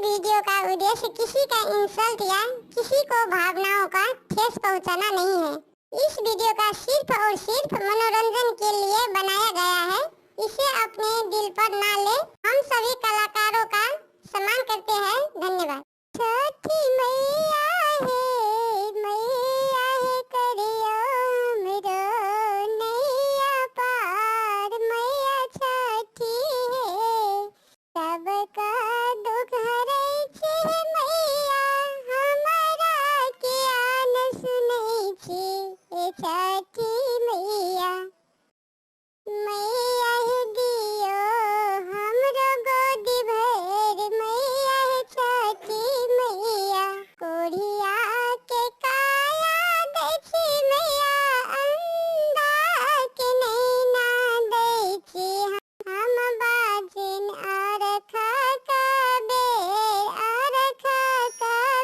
Video का उद्देश्य किसी का इंसल्ट या किसी को भावनाओं का ठेस पहुंचाना नहीं है। इस वीडियो का सिर्फ और सिर्फ मनोरंजन के लिए बनाया गया है। इसे अपने दिल पर ना ले। हम सभी कलाकारों का सम्मान करते हैं। धन्यवाद। छठी मैया है करिया मेरो नैया पार। मैया छठी है सबका दुख हरै छी। मैया हमारा किया न सुनै छी। ए छठी मैया मैया है दियो हमरो गोदी भर। मैया है छठी मैया कोढ़िया के काया दै छी। मैया अंधा के नैना दै छी। हम बाजिन अरखा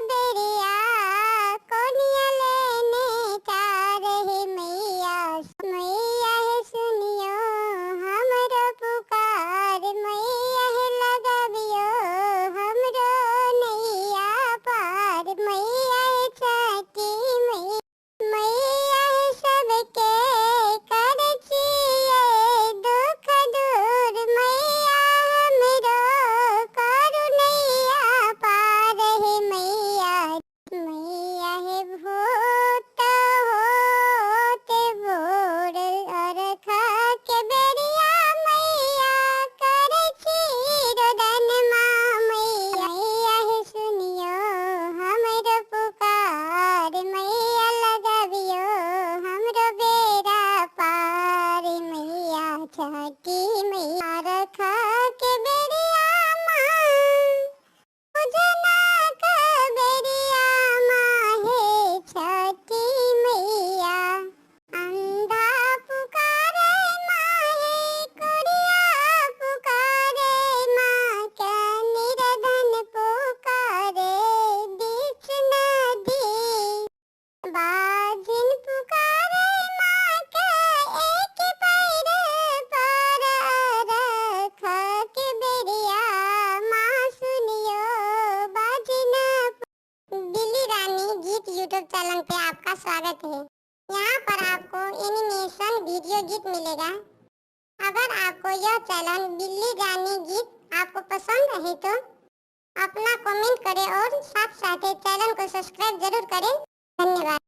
बेरिया कोनिया लेने जा रहे। मैया मैया है सुनियो हमरो पुकार। मैया है लगाबियो हमरो नैया पार। मैया है छठी मैया है सबके करै छियै दुख दूर। मैया हमरो करू नैया पार हे मैया मैया है भूत होते भोर अरखा के बेरिया। मैया करै छी रोदन माँ। मैया है सुनियो हमरो पुकार। मैया लगाबियो हमरो बेरा पार। मैया छठी मैया रखा के बेरिया माँ पूजना का बेरिया माँ हे छठी मैया अंधा पुकारे माँ हे कोढ़िया पुकारे माँ क्या निरधन पुकारे बीच नदी। बाजिन पुकारे माँ के एक पैर पर रखा के बेरिया माँ सुनियो बाजिन। बिल्ली रानी गीत यूट्यूब चैनल पे आपका स्वागत है। यहाँ पर आपको एनिमेशन वीडियो गीत मिलेगा। अगर आपको यह चैनल बिल्ली रानी गीत आपको पसंद है तो अपना कमेंट करें और साथ साथ चैनल को सब्सक्राइब जरूर करें। धन्यवाद।